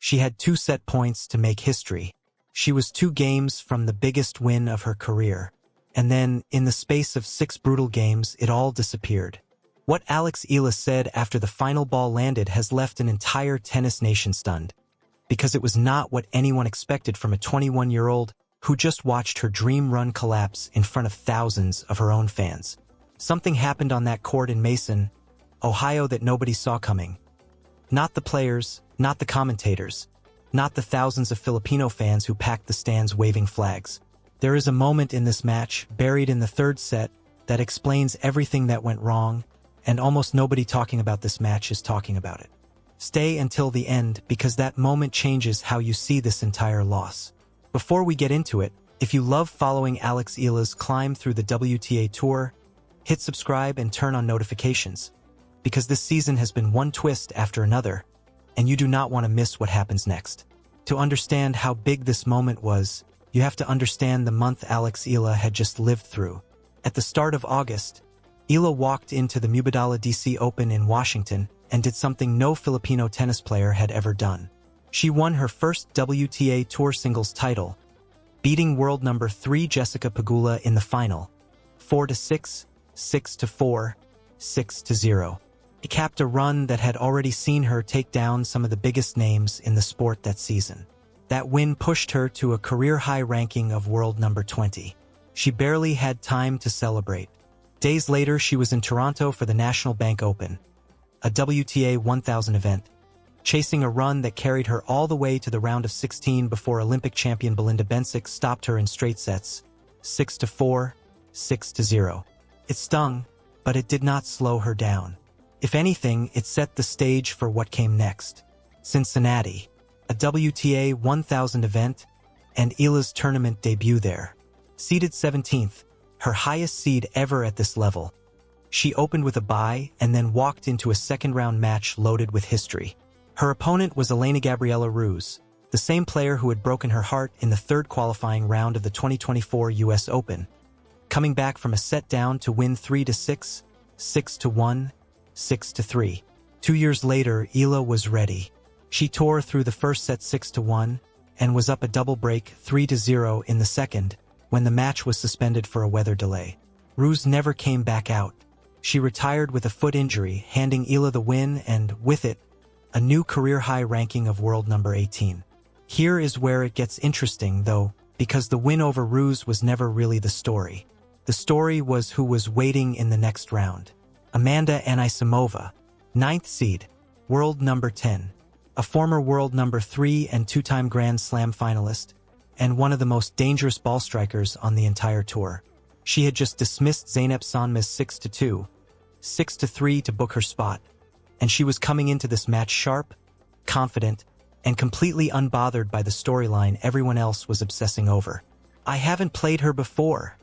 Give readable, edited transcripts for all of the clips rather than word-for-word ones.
She had 2 set points to make history. She was 2 games from the biggest win of her career. And then, in the space of 6 brutal games, it all disappeared. What Alex Eala said after the final ball landed has left an entire tennis nation stunned, because it was not what anyone expected from a 21-year-old who just watched her dream run collapse in front of thousands of her own fans. Something happened on that court in Mason, Ohio that nobody saw coming. Not the players, not the commentators, not the thousands of Filipino fans who packed the stands waving flags. There is a moment in this match, buried in the 3rd set, that explains everything that went wrong, and almost nobody talking about this match is talking about it. Stay until the end, because that moment changes how you see this entire loss. Before we get into it, if you love following Alex Eala's climb through the WTA Tour, hit subscribe and turn on notifications, because this season has been one twist after another, and you do not want to miss what happens next. To understand how big this moment was, you have to understand the month Alex Eala had just lived through. At the start of August, Eala walked into the Mubadala DC Open in Washington and did something no Filipino tennis player had ever done. She won her first WTA Tour singles title, beating world number 3 Jessica Pegula in the final, 4-6, 6-4, 6-0. It capped a run that had already seen her take down some of the biggest names in the sport that season. That win pushed her to a career-high ranking of world number 20. She barely had time to celebrate. Days later, she was in Toronto for the National Bank Open, a WTA 1000 event, chasing a run that carried her all the way to the round of 16 before Olympic champion Belinda Bencic stopped her in straight sets, 6-4, 6-0. It stung, but it did not slow her down. If anything, it set the stage for what came next. Cincinnati, a WTA 1000 event, and Eala's tournament debut there. Seeded 17th, her highest seed ever at this level, she opened with a bye and then walked into a second-round match loaded with history. Her opponent was Elena Gabriela Ruse, the same player who had broken her heart in the 3rd qualifying round of the 2024 US Open, coming back from a set down to win 3-6, 6-1, 6-3. 2 years later, Eala was ready. She tore through the first set 6-1 and was up a double break 3-0 in the second when the match was suspended for a weather delay. Ruse never came back out. She retired with a foot injury, handing Eala the win and, with it, a new career-high ranking of world number 18. Here is where it gets interesting, though, because the win over Ruse was never really the story. The story was who was waiting in the next round. Amanda Anisimova, 9th seed, world number 10, a former world number 3 and 2-time Grand Slam finalist, and one of the most dangerous ball strikers on the entire tour. She had just dismissed Zeynep Sönmez 6-2, 6-3 to book her spot, and she was coming into this match sharp, confident, and completely unbothered by the storyline everyone else was obsessing over. "I haven't played her before,"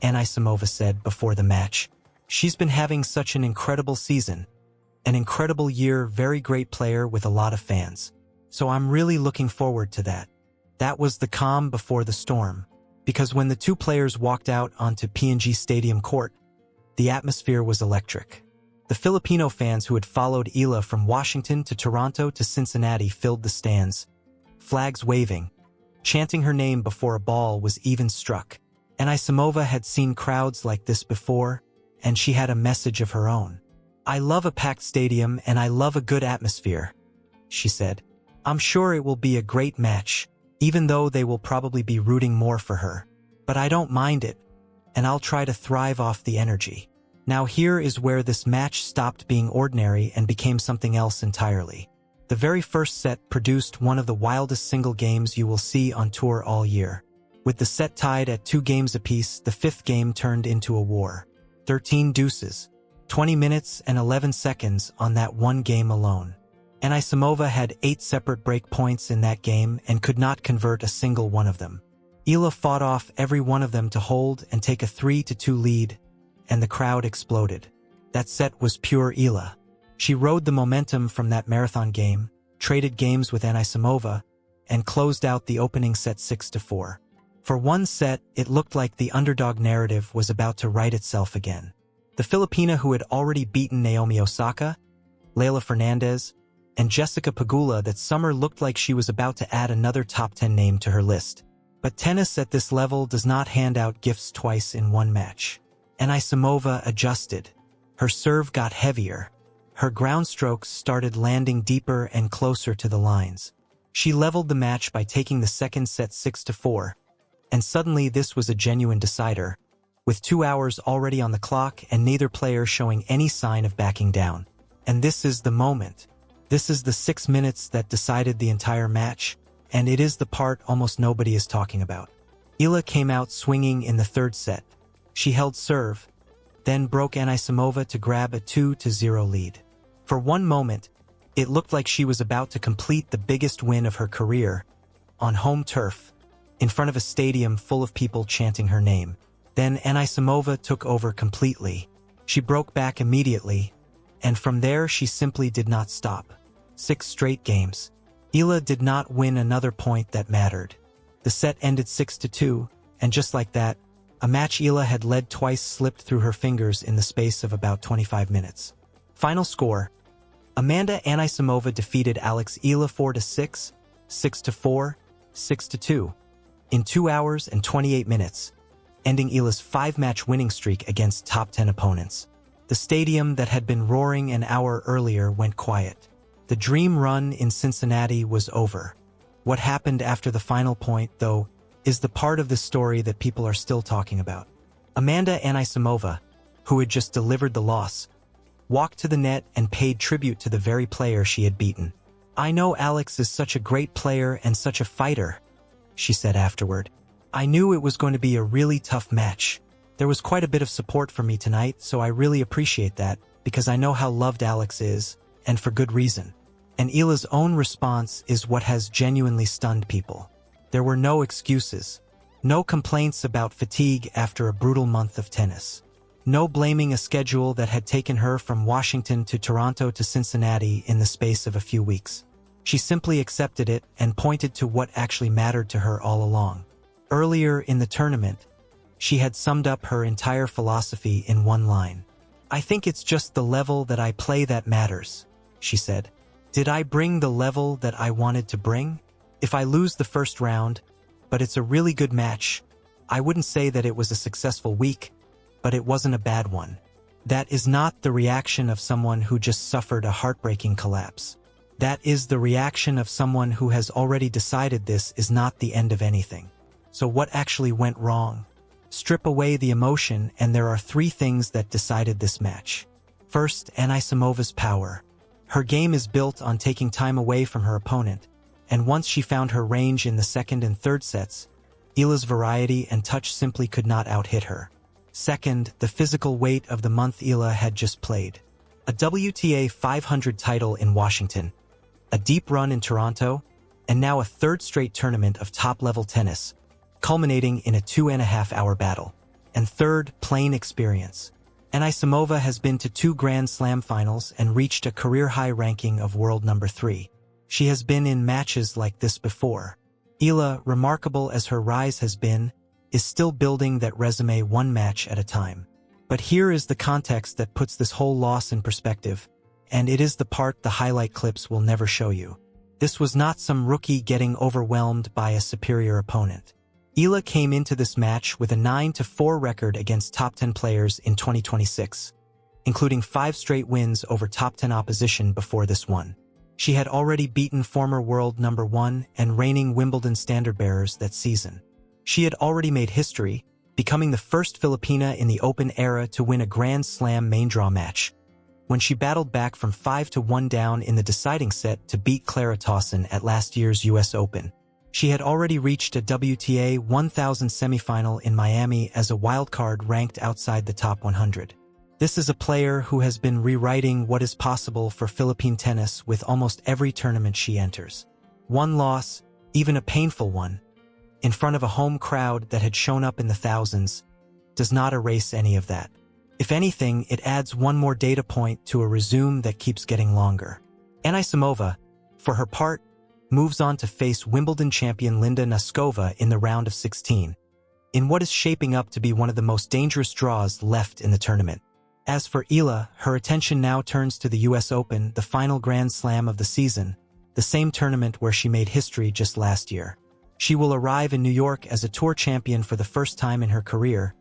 Anisimova said before the match. "She's been having such an incredible season. An incredible year, very great player with a lot of fans. So I'm really looking forward to that." That was the calm before the storm, because when the 2 players walked out onto P&G Stadium court, the atmosphere was electric. The Filipino fans who had followed Eala from Washington to Toronto to Cincinnati filled the stands, flags waving, chanting her name before a ball was even struck. Anisimova had seen crowds like this before, and she had a message of her own. "I love a packed stadium and I love a good atmosphere," she said. "I'm sure it will be a great match, even though they will probably be rooting more for her. But I don't mind it, and I'll try to thrive off the energy." Now here is where this match stopped being ordinary and became something else entirely. The very first set produced one of the wildest single games you will see on tour all year. With the set tied at 2 games apiece, the 5th game turned into a war. 13 deuces, 20 minutes and 11 seconds on that one game alone. Anisimova had 8 separate break points in that game and could not convert a single one of them. Eala fought off every one of them to hold and take a 3-2 lead, and the crowd exploded. That set was pure Eala. She rode the momentum from that marathon game, traded games with Anisimova, and closed out the opening set 6-4. For one set, it looked like the underdog narrative was about to right itself again. The Filipina who had already beaten Naomi Osaka, Leylah Fernandez, and Jessica Pegula that summer looked like she was about to add another top 10 name to her list. But tennis at this level does not hand out gifts twice in one match. Anisimova adjusted. Her serve got heavier. Her ground strokes started landing deeper and closer to the lines. She leveled the match by taking the second set 6-4. And suddenly this was a genuine decider, with 2 hours already on the clock and neither player showing any sign of backing down. And this is the moment. This is the 6 minutes that decided the entire match, and it is the part almost nobody is talking about. Eala came out swinging in the third set. She held serve, then broke Anisimova to grab a 2-0 lead. For one moment, it looked like she was about to complete the biggest win of her career, on home turf, in front of a stadium full of people chanting her name. Then Anisimova took over completely. She broke back immediately, and from there she simply did not stop. 6 straight games. Eala did not win another point that mattered. The set ended 6-2, and just like that, a match Eala had led twice slipped through her fingers in the space of about 25 minutes. Final score: Amanda Anisimova defeated Alex Eala 4-6, 6-4, 6-2, in 2 hours and 28 minutes, ending Eala's 5-match winning streak against top 10 opponents. The stadium that had been roaring an hour earlier went quiet. The dream run in Cincinnati was over. What happened after the final point, though, is the part of the story that people are still talking about. Amanda Anisimova, who had just delivered the loss, walked to the net and paid tribute to the very player she had beaten. "I know Alex is such a great player and such a fighter," she said afterward. "I knew it was going to be a really tough match. There was quite a bit of support for me tonight, so I really appreciate that, because I know how loved Alex is, and for good reason." And Eala's own response is what has genuinely stunned people. There were no excuses. No complaints about fatigue after a brutal month of tennis. No blaming a schedule that had taken her from Washington to Toronto to Cincinnati in the space of a few weeks. She simply accepted it and pointed to what actually mattered to her all along. Earlier in the tournament, she had summed up her entire philosophy in one line. "I think it's just the level that I play that matters," she said. "Did I bring the level that I wanted to bring? If I lose the first round, but it's a really good match, I wouldn't say that it was a successful week, but it wasn't a bad one." That is not the reaction of someone who just suffered a heartbreaking collapse. That is the reaction of someone who has already decided this is not the end of anything. So what actually went wrong? Strip away the emotion and there are 3 things that decided this match. First, Anisimova's power. Her game is built on taking time away from her opponent, and once she found her range in the second and third sets, Eala's variety and touch simply could not out-hit her. Second, the physical weight of the month Eala had just played. A WTA 500 title in Washington, a deep run in Toronto, and now a 3rd straight tournament of top-level tennis, culminating in a 2.5-hour battle. And third, playing experience. Anisimova has been to 2 Grand Slam finals and reached a career-high ranking of world number 3. She has been in matches like this before. Eala, remarkable as her rise has been, is still building that resume one match at a time. But here is the context that puts this whole loss in perspective, and it is the part the highlight clips will never show you. This was not some rookie getting overwhelmed by a superior opponent. Eala came into this match with a 9-4 record against top 10 players in 2026, including 5 straight wins over top 10 opposition before this one. She had already beaten former world number 1 and reigning Wimbledon standard-bearers that season. She had already made history, becoming the first Filipina in the Open era to win a Grand Slam main draw match, when she battled back from 5-1 down in the deciding set to beat Clara Tauson at last year's US Open. She had already reached a WTA 1000 semifinal in Miami as a wildcard ranked outside the top 100. This is a player who has been rewriting what is possible for Philippine tennis with almost every tournament she enters. One loss, even a painful one, in front of a home crowd that had shown up in the thousands, does not erase any of that. If anything, it adds one more data point to a resume that keeps getting longer. Anisimova, for her part, moves on to face Wimbledon champion Linda Noskova in the round of 16, in what is shaping up to be one of the most dangerous draws left in the tournament. As for Eala, her attention now turns to the US Open, the final Grand Slam of the season, the same tournament where she made history just last year. She will arrive in New York as a tour champion for the first time in her career,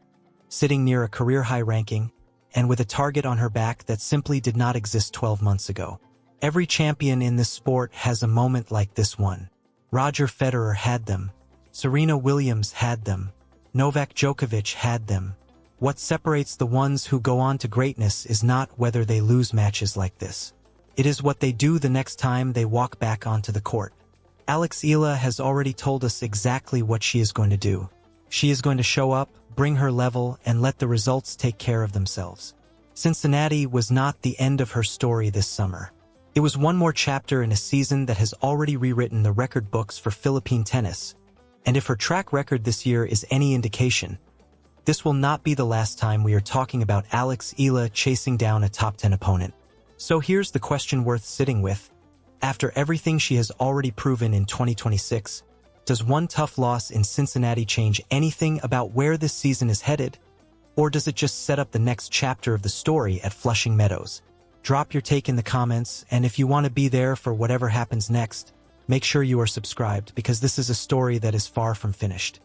sitting near a career-high ranking, and with a target on her back that simply did not exist 12 months ago. Every champion in this sport has a moment like this one. Roger Federer had them. Serena Williams had them. Novak Djokovic had them. What separates the ones who go on to greatness is not whether they lose matches like this. It is what they do the next time they walk back onto the court. Alex Eala has already told us exactly what she is going to do. She is going to show up, bring her level, and let the results take care of themselves. Cincinnati was not the end of her story this summer. It was one more chapter in a season that has already rewritten the record books for Philippine tennis. And if her track record this year is any indication, this will not be the last time we are talking about Alex Eala chasing down a top 10 opponent. So here's the question worth sitting with. After everything she has already proven in 2026, does one tough loss in Cincinnati change anything about where this season is headed? Or does it just set up the next chapter of the story at Flushing Meadows? Drop your take in the comments, and if you want to be there for whatever happens next, make sure you are subscribed because this is a story that is far from finished.